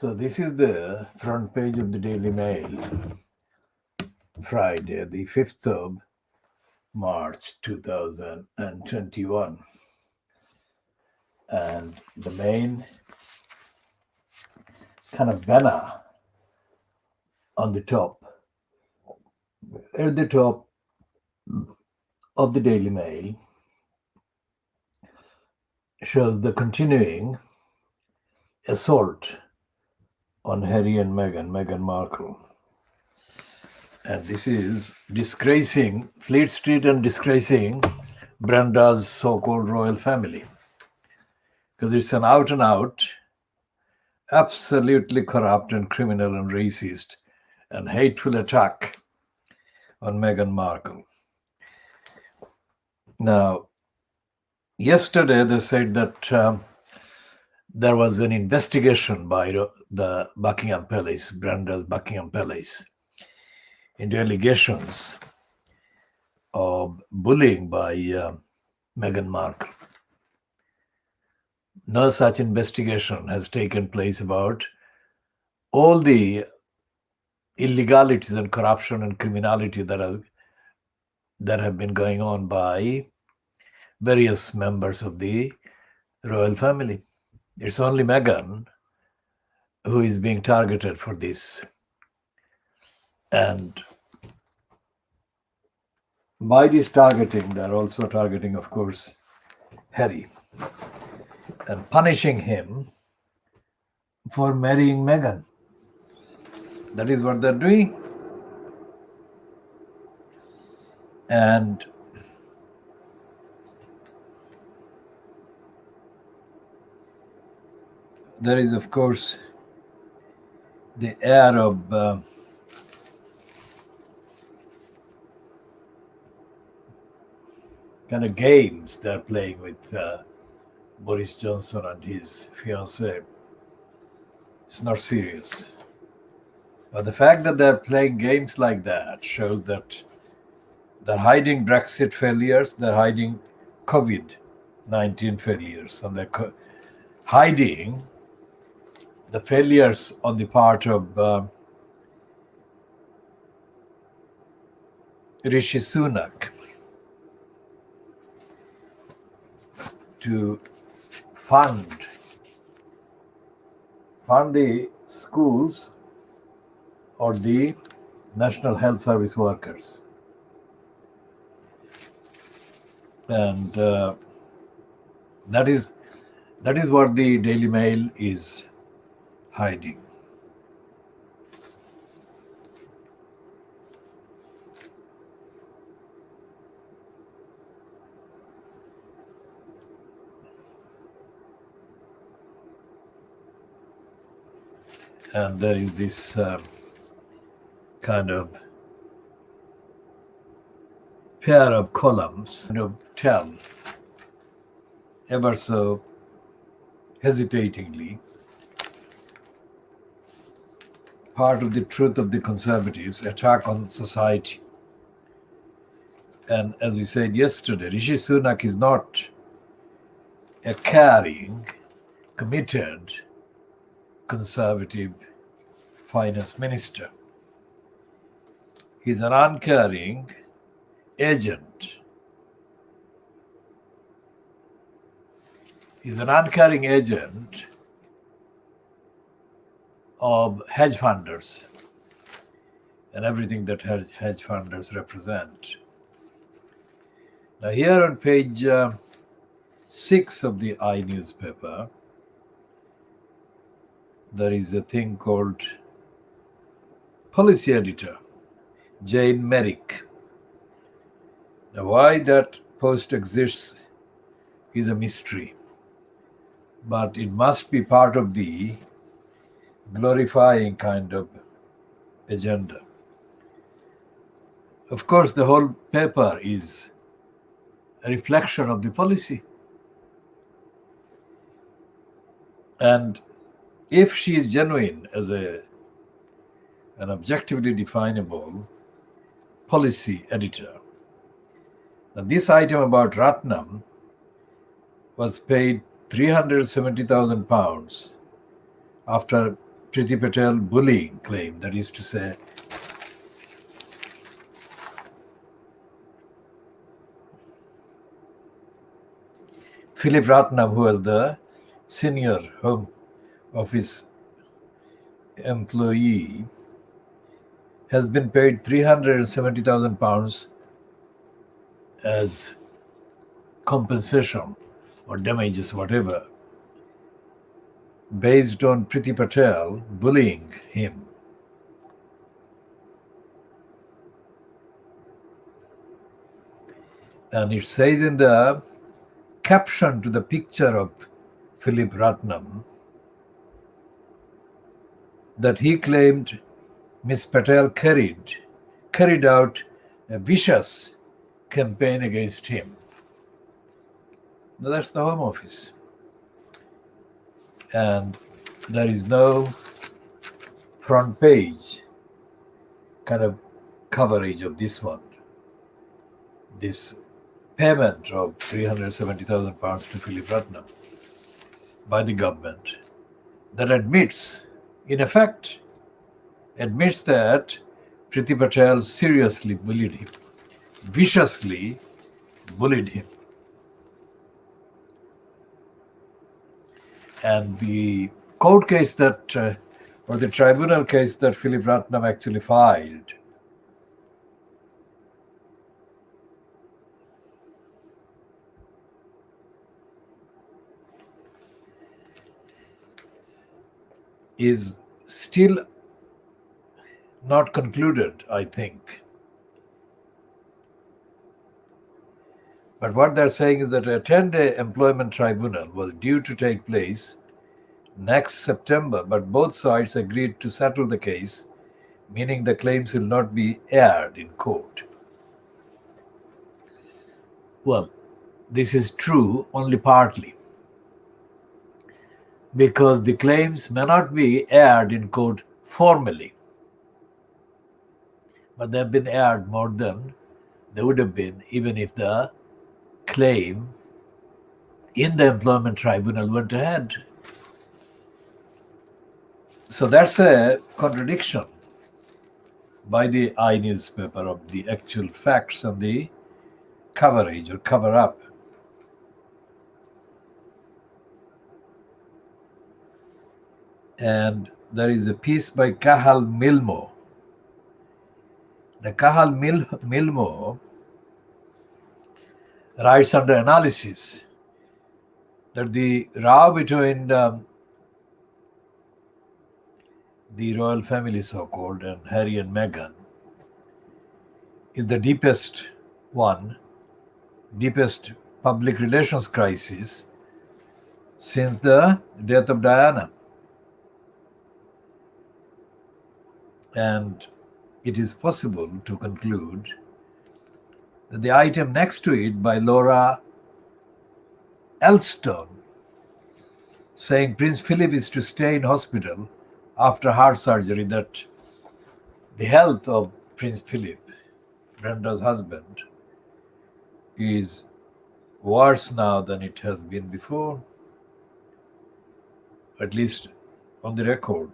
So this is the front page of the Daily Mail, Friday, the 5th of March 2021. And the main kind of banner on the top, at the top of the Daily Mail, shows the continuing assault on Harry and Meghan Markle. And this is disgracing Fleet Street and disgracing Brenda's so-called royal family. Because it's an out and out, absolutely corrupt and criminal and racist and hateful attack on Meghan Markle. Now, yesterday they said that there was an investigation by the Buckingham Palace, Brenda's Buckingham Palace, into allegations of bullying by Meghan Markle. No such investigation has taken place about all the illegalities and corruption and criminality that have been going on by various members of the royal family. It's only Meghan who is being targeted for this. And by this targeting, they're also targeting, of course, Harry and punishing him for marrying Meghan. That is what they're doing. And there is, of course, the air of kind of games they're playing with Boris Johnson and his fiancée. It's not serious. But the fact that they're playing games like that shows that they're hiding Brexit failures, they're hiding COVID-19 failures, and they're hiding the failures on the part of Rishi Sunak to fund the schools or the National Health Service workers. And that is what the Daily Mail is hiding. And there is this kind of pair of columns, tell ever so hesitatingly part of the truth of the conservatives' attack on society. And as we said yesterday, Rishi Sunak is not a caring, committed, conservative finance minister. He's an uncaring agent. He's an uncaring agent of hedge funders and everything that hedge funders represent. Now here on page 6 of the I newspaper, there is a thing called policy editor, Jane Merrick. Now why that post exists is a mystery, but it must be part of the glorifying kind of agenda. Of course, the whole paper is a reflection of the policy. And if she is genuine as an objectively definable policy editor, then this item about Ratnam was paid £370,000 after Priti Patel bullying claim. That is to say, Philip Ratnam, who was the senior Home Office employee, has been paid £370,000 as compensation or damages, whatever, based on Priti Patel bullying him. And it says in the caption to the picture of Philip Ratnam that he claimed Miss Patel carried out a vicious campaign against him. Now, that's the Home Office. And there is no front page kind of coverage of this one. This payment of £370,000 to Philip Ratnam by the government that admits, in effect, that Priti Patel seriously bullied him, viciously bullied him. And the court case that, or the tribunal case that Philip Ratnam actually filed, is still not concluded, I think. But what they're saying is that a 10-day employment tribunal was due to take place next September, but both sides agreed to settle the case, meaning the claims will not be aired in court. Well, this is true only partly, because the claims may not be aired in court formally, but they have been aired more than they would have been even if the claim in the employment tribunal went ahead. So that's a contradiction by the I newspaper of the actual facts and the coverage or cover up. And there is a piece by Cahal Milmo. The Cahal Milmo writes under analysis that the row between the royal family, so-called, and Harry and Meghan is the deepest public relations crisis since the death of Diana. And it is possible to conclude that the item next to it by Laura Elstone, saying Prince Philip is to stay in hospital after heart surgery, that the health of Prince Philip, Brenda's husband, is worse now than it has been before, at least on the record.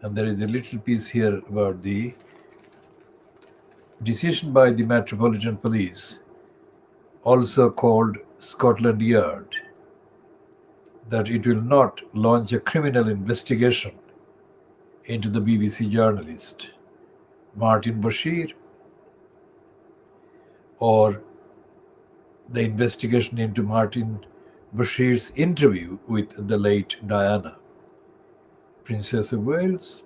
And there is a little piece here about the decision by the Metropolitan Police, also called Scotland Yard, that it will not launch a criminal investigation into the BBC journalist Martin Bashir, or the investigation into Martin Bashir's interview with the late Diana, Princess of Wales.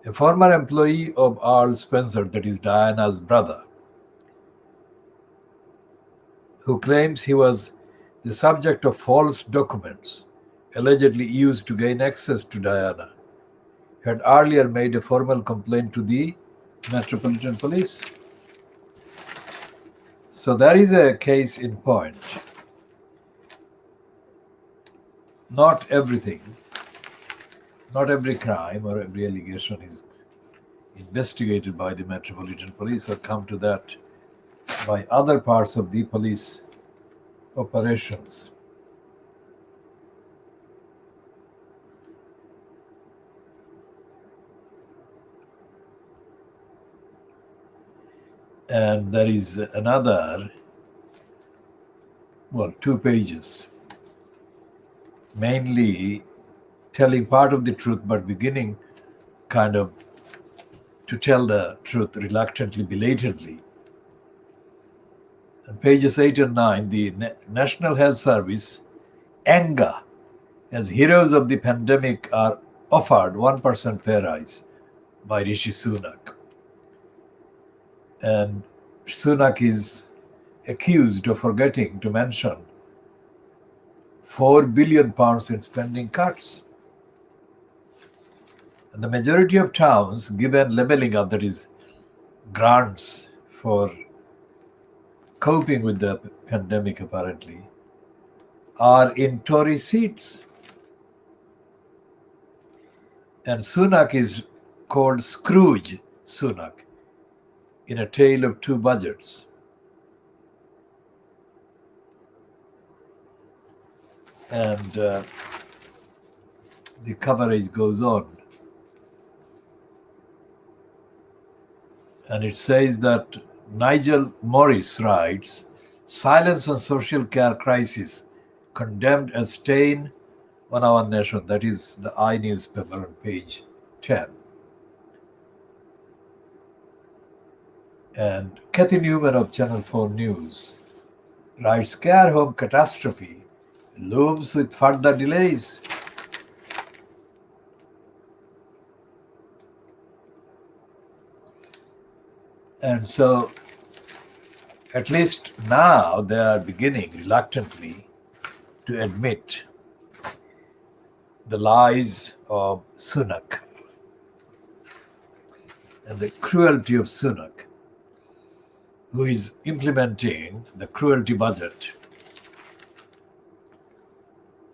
A former employee of Earl Spencer, that is Diana's brother, who claims he was the subject of false documents allegedly used to gain access to Diana, had earlier made a formal complaint to the Metropolitan Police. So there is a case in point. Not every crime or every allegation is investigated by the Metropolitan Police or come to that by other parts of the police operations. And there is another, 2 pages, mainly telling part of the truth, but beginning kind of to tell the truth reluctantly, belatedly. And pages 8 and 9, the National Health Service, ANGA, as heroes of the pandemic are offered 1% pay rise by Rishi Sunak. And Sunak is accused of forgetting to mention £4 billion in spending cuts. And the majority of towns given levelling up, that is, grants for coping with the pandemic apparently, are in Tory seats. And Sunak is called Scrooge Sunak in A Tale of Two Budgets. And the coverage goes on. And it says that Nigel Morris writes, silence on social care crisis condemned as stain on our nation. That is the I newspaper on page 10. And Kathy Newman of Channel 4 News writes, care home catastrophe looms with further delays. And so, at least now they are beginning reluctantly to admit the lies of Sunak and the cruelty of Sunak, who is implementing the cruelty budget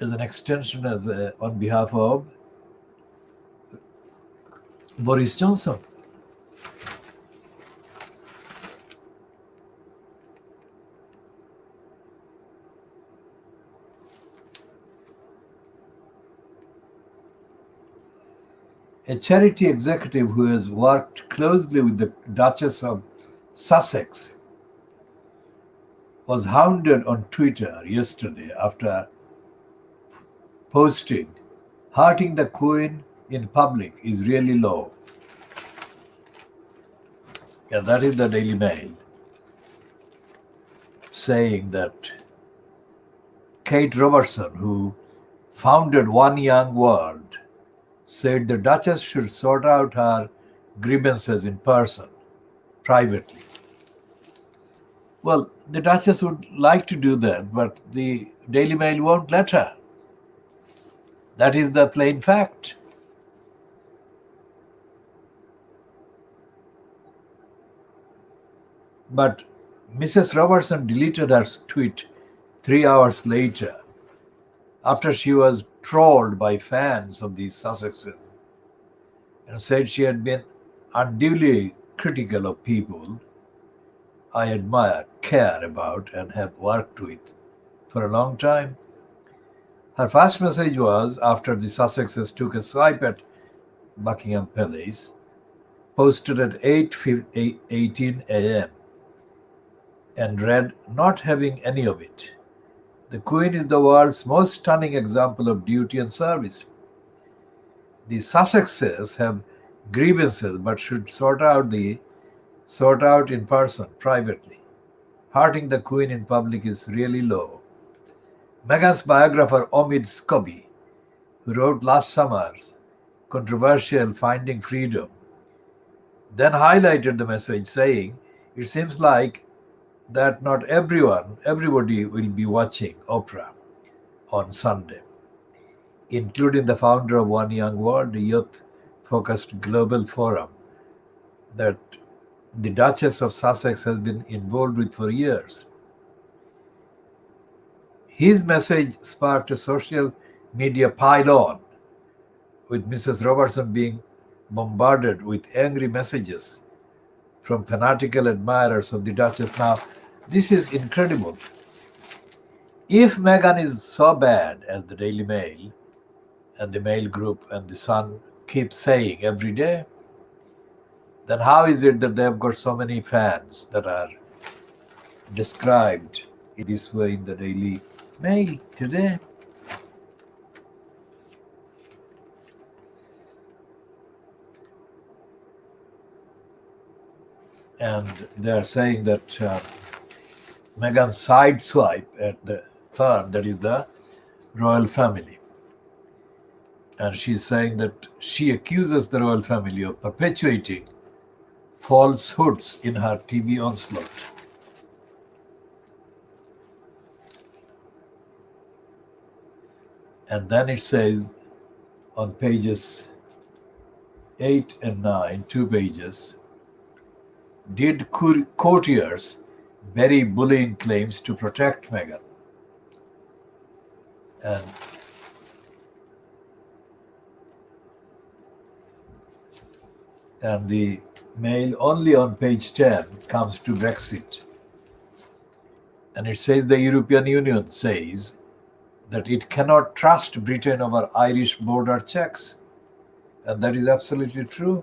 as an extension on behalf of Boris Johnson. A charity executive who has worked closely with the Duchess of Sussex was hounded on Twitter yesterday after posting, "Hurting the Queen in public is really low." Yeah, that is the Daily Mail saying that Kate Robertson, who founded One Young World, said the Duchess should sort out her grievances in person, privately. Well, the Duchess would like to do that, but the Daily Mail won't let her. That is the plain fact. But Mrs. Robertson deleted her tweet 3 hours later after she was trolled by fans of the Sussexes and said she had been unduly critical of people I admire, care about, and have worked with for a long time. Her first message was after the Sussexes took a swipe at Buckingham Palace, posted at 8:18 a.m. and read, "Not having any of it. The Queen is the world's most stunning example of duty and service. The Sussexes have grievances but should sort out in person, privately. Hurting the Queen in public is really low." Meghan's biographer Omid Scobie, who wrote last summer's controversial Finding Freedom, then highlighted the message saying, "It seems like that not everybody will be watching Oprah on Sunday," including the founder of One Young World, a youth-focused global forum that the Duchess of Sussex has been involved with for years. His message sparked a social media pile-on, with Mrs. Robertson being bombarded with angry messages from fanatical admirers of the Duchess. Now, this is incredible. If Meghan is so bad as the Daily Mail and the Mail Group and the Sun keep saying every day, then how is it that they've got so many fans that are described in this way in the Daily Mail today? And they're saying that Meghan sideswipe at the firm, that is the royal family. And she's saying that she accuses the royal family of perpetuating falsehoods in her TV onslaught. And then it says on pages 8 and 9, 2 pages, did courtiers bury bullying claims to protect Meghan? And the Mail only on page 10 comes to Brexit. And it says the European Union says that it cannot trust Britain over Irish border checks. And that is absolutely true.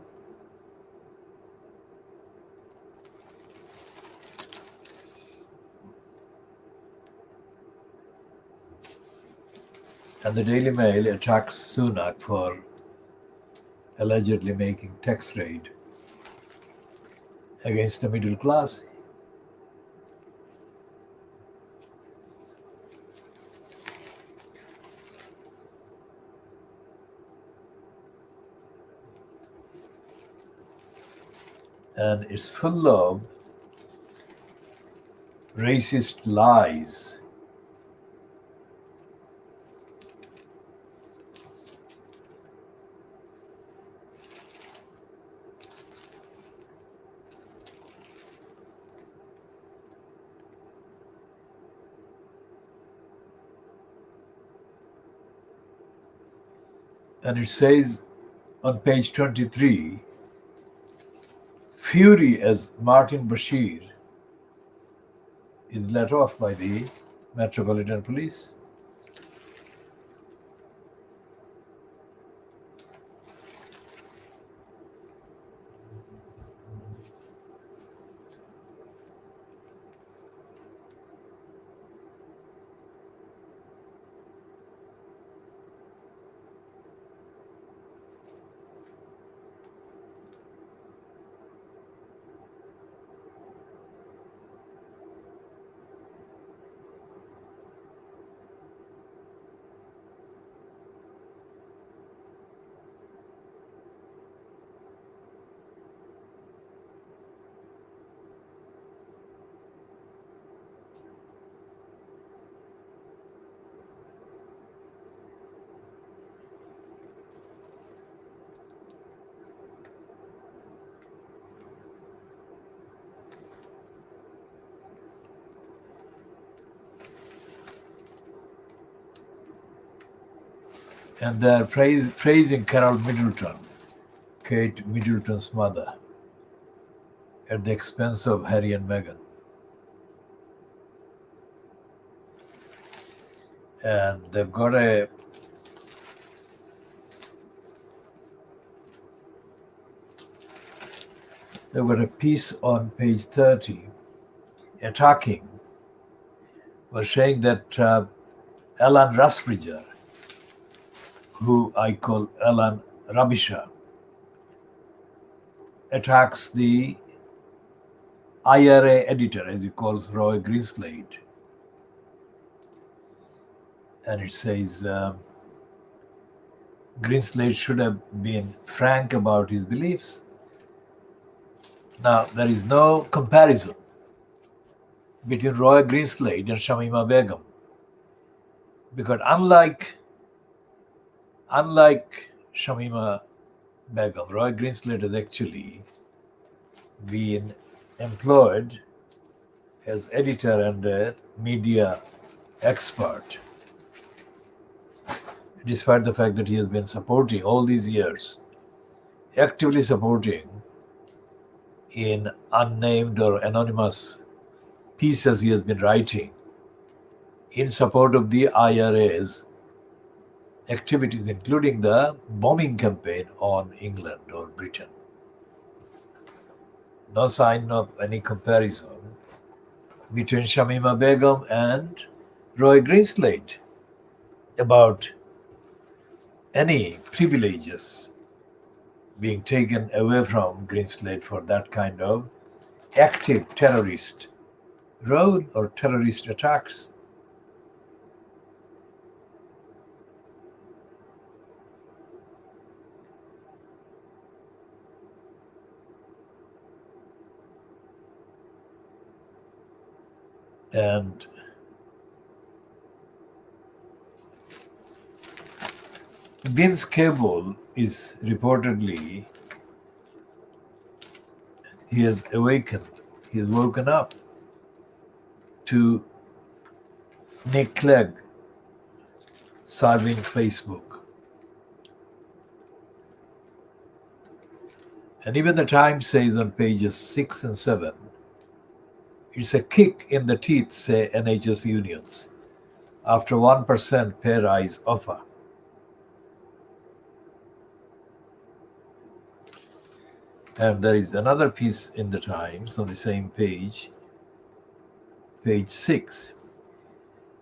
And the Daily Mail attacks Sunak for allegedly making tax raid against the middle class. And it's full of racist lies. And it says on page 23, fury as Martin Bashir is let off by the Metropolitan Police. And they're praising Carol Middleton, Kate Middleton's mother, at the expense of Harry and Meghan. And they've got a piece on page 30 attacking, was saying that Alan Rusbridger, who I call Alan Rubbisher, attacks the IRA editor, as he calls Roy Greenslade. And it says Greenslade should have been frank about his beliefs. Now, there is no comparison between Roy Greenslade and Shamima Begum, because unlike Shamima Begum, Roy Greenslade has actually been employed as editor and a media expert despite the fact that he has been supporting all these years, actively supporting in unnamed or anonymous pieces he has been writing in support of the IRA's activities, including the bombing campaign on England or Britain. No sign of any comparison between Shamima Begum and Roy Greenslade about any privileges being taken away from Greenslade for that kind of active terrorist role or terrorist attacks. And Vince Cable is reportedly, he has woken up to Nick Clegg serving Facebook. And even the Times says on pages 6 and 7, it's a kick in the teeth, say NHS unions, after 1% pay rise offer. And there is another piece in the Times on the same page, page 6.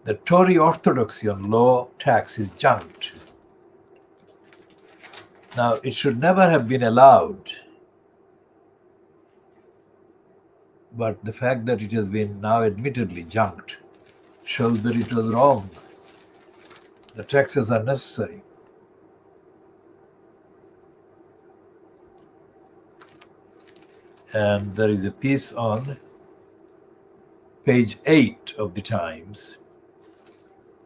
The Tory orthodoxy on low tax is junked. Now, it should never have been allowed, but the fact that it has been now admittedly junked shows that it was wrong. The taxes are necessary. And there is a piece on page 8 of the Times.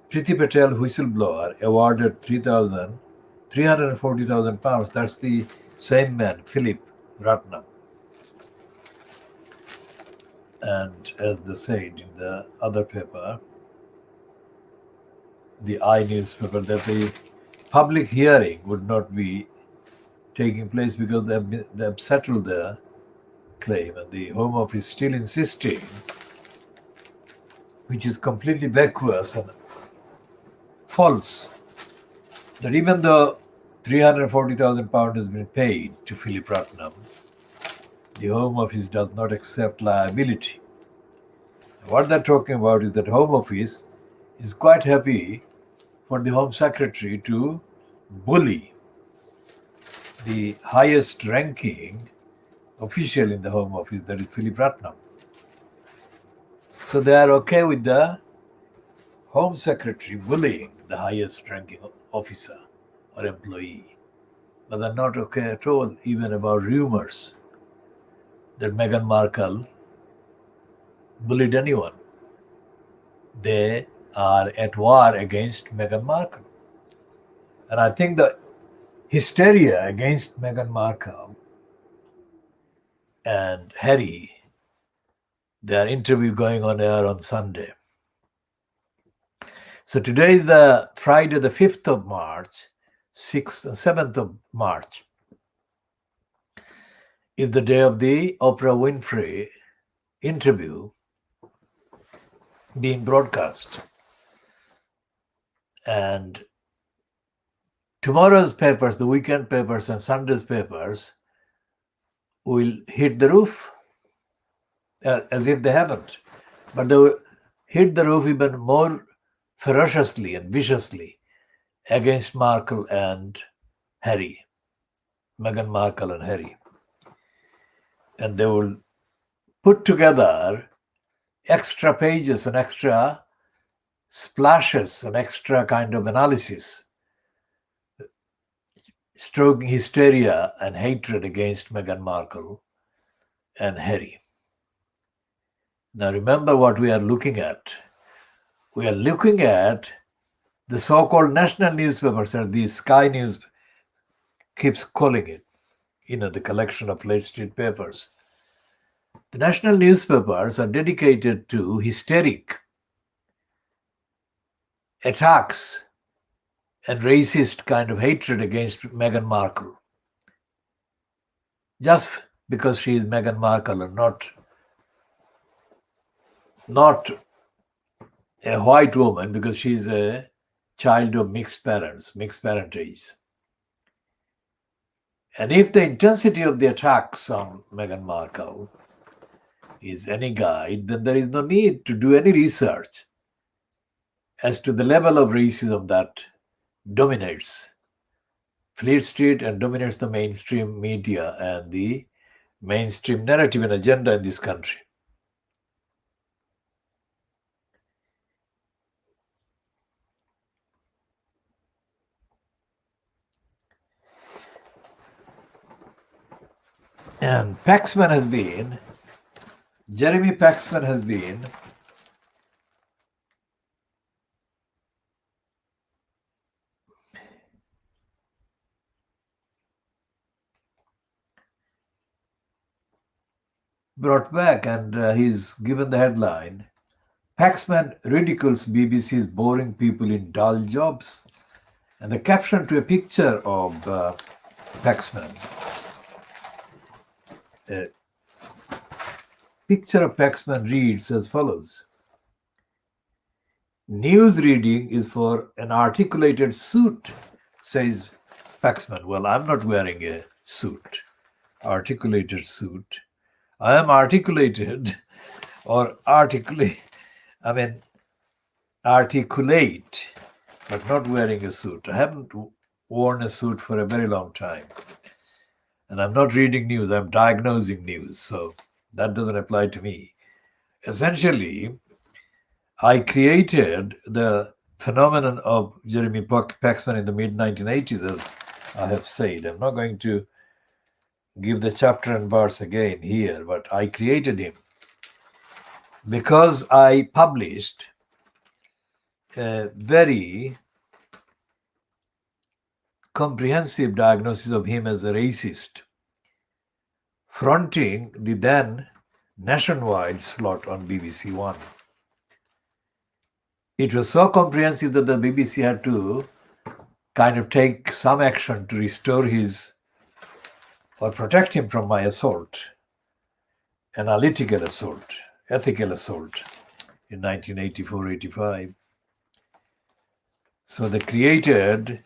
Priti Patel, whistleblower, awarded £340,000. That's the same man, Philip Ratnam. And as they said in the other paper, the I newspaper, that the public hearing would not be taking place because they have settled their claim, and the Home Office still insisting, which is completely backwards and false, that even though £340,000 has been paid to Philip Ratnam, the Home Office does not accept liability. What they're talking about is that Home Office is quite happy for the Home Secretary to bully the highest ranking official in the Home Office, that is Philip Ratnam. So they are okay with the Home Secretary bullying the highest ranking officer or employee, but they're not okay at all even about rumors that Meghan Markle bullied anyone. They are at war against Meghan Markle. And I think the hysteria against Meghan Markle and Harry, their interview going on air on Sunday. So today is the Friday, the 5th of March, 6th and 7th of March is the day of the Oprah Winfrey interview being broadcast. And tomorrow's papers, the weekend papers and Sunday's papers, will hit the roof as if they haven't. But they will hit the roof even more ferociously and viciously against Markle and Harry, Meghan Markle and Harry. And they will put together extra pages and extra splashes and extra kind of analysis, stoking hysteria and hatred against Meghan Markle and Harry. Now remember what we are looking at. We are looking at the so-called national newspapers, or the Sky News keeps calling it, the collection of Late Street papers. The national newspapers are dedicated to hysteric attacks and racist kind of hatred against Meghan Markle. Just because she is Meghan Markle and not a white woman, because she is a child of mixed parents, mixed parentage. And if the intensity of the attacks on Meghan Markle is any guide, then there is no need to do any research as to the level of racism that dominates Fleet Street and dominates the mainstream media and the mainstream narrative and agenda in this country. And Jeremy Paxman has been brought back, and he's given the headline, Paxman ridicules BBC's boring people in dull jobs. And the caption to a picture of Paxman. A picture of Paxman reads as follows. News reading is for an articulated suit, says Paxman. Well, I'm not wearing a suit, articulated suit. I am articulated or articulate, articulate, but not wearing a suit. I haven't worn a suit for a very long time. And I'm not reading news, I'm diagnosing news. So that doesn't apply to me. Essentially, I created the phenomenon of Jeremy Paxman in the mid-1980s, as I have said. I'm not going to give the chapter and verse again here, but I created him because I published a very comprehensive diagnosis of him as a racist, fronting the then nationwide slot on BBC One. It was so comprehensive that the BBC had to kind of take some action to restore his or protect him from my assault, analytical assault, ethical assault in 1984-85. So they created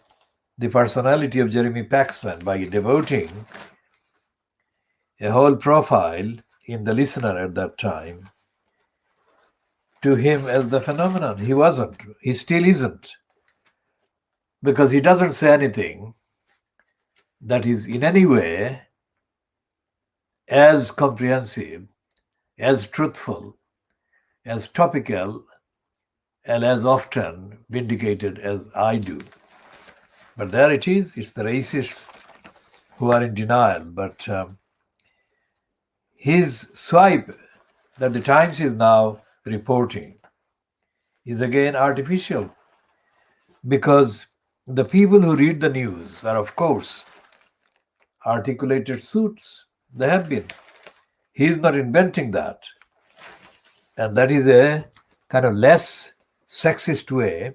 the personality of Jeremy Paxman by devoting a whole profile in the Listener at that time to him as the phenomenon. He wasn't. He still isn't. Because he doesn't say anything that is in any way as comprehensive, as truthful, as topical, and as often vindicated as I do. But there it is. It's the racists who are in denial. But his swipe that the Times is now reporting is again artificial, because the people who read the news are, of course, articulated suits. They have been. He is not inventing that. And that is a kind of less sexist way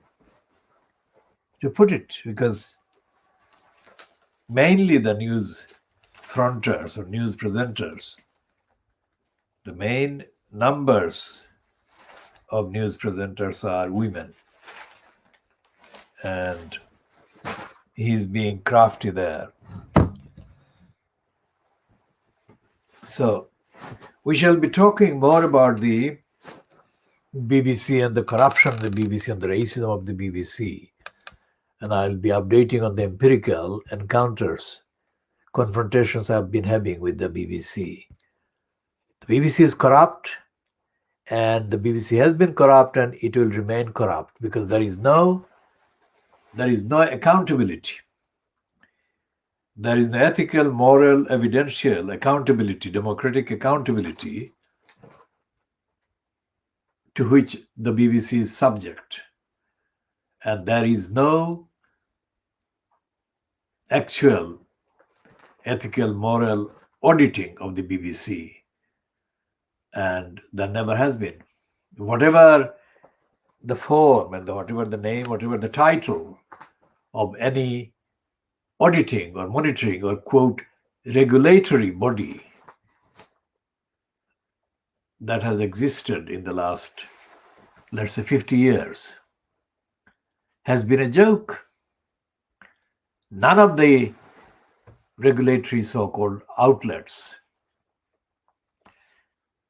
to put it, because mainly the news fronters or news presenters, the main numbers of news presenters are women. And he's being crafty there. So we shall be talking more about the BBC and the corruption of the BBC and the racism of the BBC. And I'll be updating on the empirical encounters, confrontations I've been having with the BBC. The BBC is corrupt, and the BBC has been corrupt, and it will remain corrupt because there is no accountability. There is no ethical, moral, evidential accountability, democratic accountability to which the BBC is subject. And there is no actual ethical, moral auditing of the BBC. And there never has been. Whatever the form and whatever the name, whatever the title of any auditing or monitoring or, quote, regulatory body that has existed in the last, let's say, 50 years has been a joke. None of the regulatory so-called outlets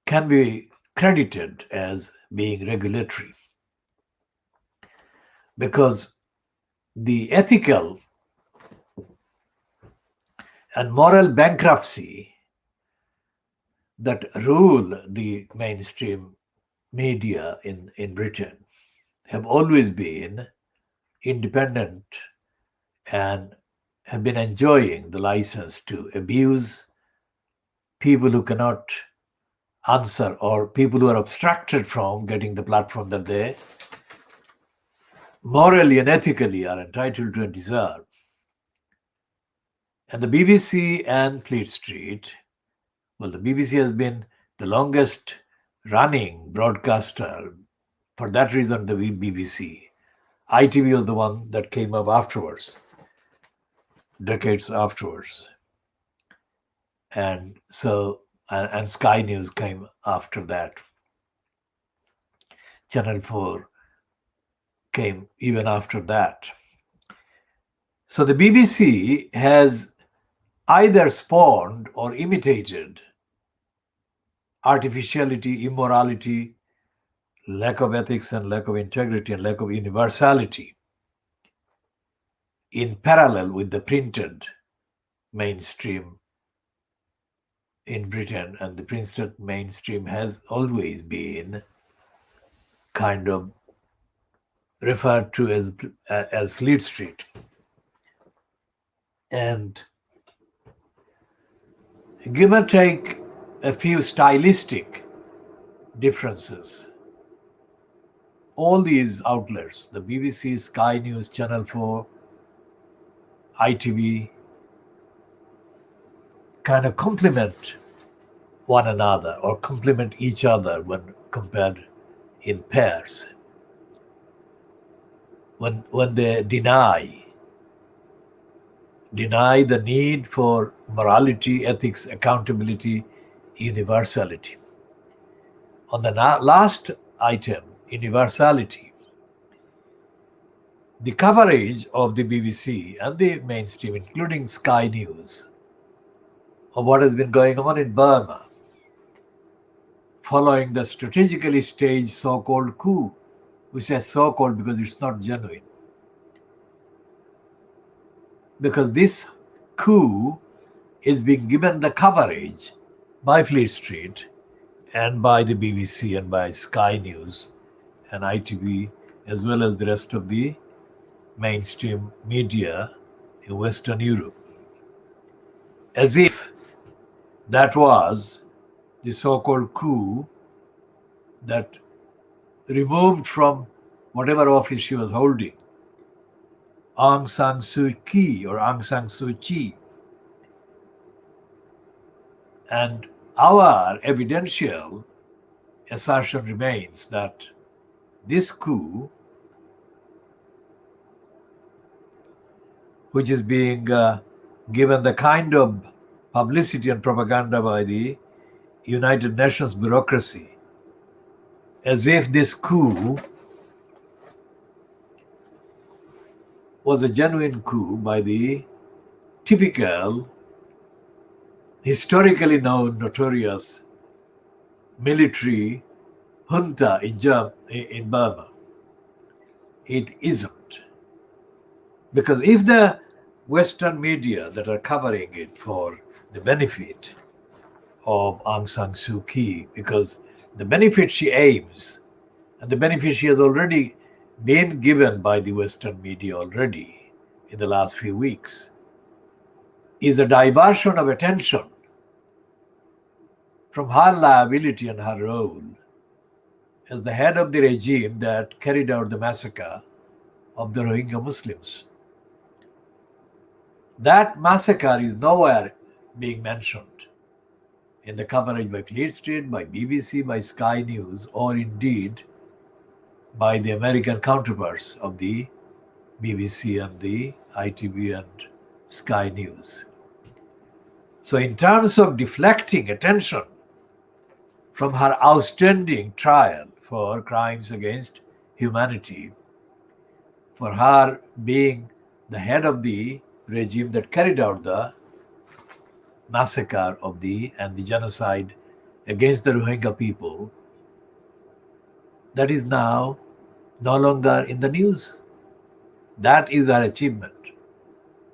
can be credited as being regulatory, because the ethical and moral bankruptcy that rule the mainstream media in Britain have always been independent and have been enjoying the license to abuse people who cannot answer, or people who are abstracted from getting the platform that they morally and ethically are entitled to and deserve. And the BBC and Fleet Street, well, the BBC has been the longest running broadcaster. For that reason, the BBC. ITV was the one that came up afterwards, decades afterwards. And so, and Sky News came after that. Channel 4 came even after that. So the BBC has either spawned or imitated artificiality, immorality, lack of ethics and lack of integrity and lack of universality in parallel with the printed mainstream in Britain. And the printed mainstream has always been kind of referred to as Fleet Street. And give or take a few stylistic differences, all these outlets, the BBC, Sky News, Channel 4, ITV, kind of complement one another or complement each other when compared in pairs. When they deny the need for morality, ethics, accountability, universality. On the last item, universality, the coverage of the BBC and the mainstream, including Sky News, of what has been going on in Burma following the strategically staged so-called coup, which is so-called because it's not genuine. Because this coup is being given the coverage by Fleet Street and by the BBC and by Sky News and ITV, as well as the rest of the mainstream media in Western Europe, as if that was the so-called coup that removed from whatever office she was holding Aung San Suu Kyi or Aung San Suu Kyi. And our evidential assertion remains that this coup, which is being given the kind of publicity and propaganda by the United Nations bureaucracy, as if this coup was a genuine coup by the typical, historically known, notorious military junta in Burma. It isn't. Because if the Western media that are covering it for the benefit of Aung San Suu Kyi, because the benefit she aims, and the benefit she has already been given by the Western media already in the last few weeks, is a diversion of attention from her liability and her role as the head of the regime that carried out the massacre of the Rohingya Muslims. That massacre is nowhere being mentioned in the coverage by Fleet Street, by BBC, by Sky News, or indeed by the American counterparts of the BBC and the ITV and Sky News. So in terms of deflecting attention from her outstanding trial for crimes against humanity, for her being the head of the regime that carried out the massacre of and the genocide against the Rohingya people, that is now no longer in the news. That is her achievement.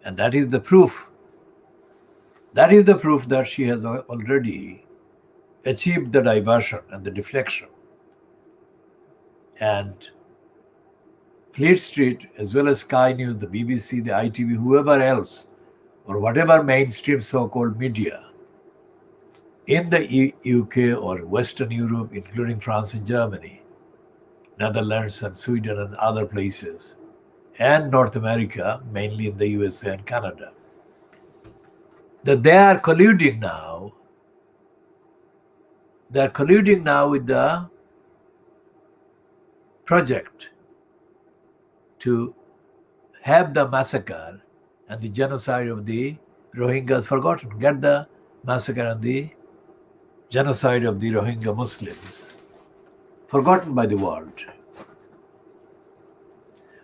And that is the proof. That is the proof that she has already achieved the diversion and the deflection. And Fleet Street, as well as Sky News, the BBC, the ITV, whoever else, or whatever mainstream so-called media in the UK or Western Europe, including France and Germany, Netherlands and Sweden and other places, and North America, mainly in the USA and Canada, that they are colluding now. They are colluding now with the project to have the massacre and the genocide of the Rohingyas forgotten. Get the massacre and the genocide of the Rohingya Muslims forgotten by the world.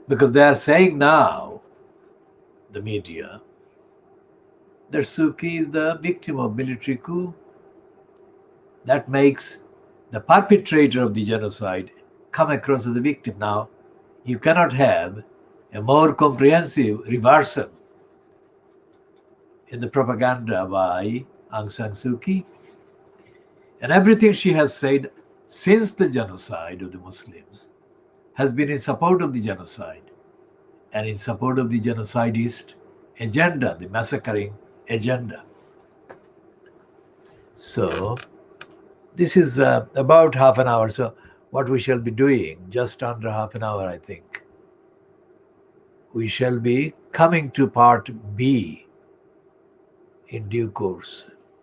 Because they are saying now, the media, that Suu Kyi is the victim of military coup. That makes the perpetrator of the genocide come across as a victim. Now, you cannot have a more comprehensive reversal in the propaganda by Aung San Suu Kyi. And everything she has said since the genocide of the Muslims has been in support of the genocide and in support of the genocidist agenda, the massacring agenda. So this is about half an hour. So what we shall be doing, just under half an hour, I think, we shall be coming to part B in due course.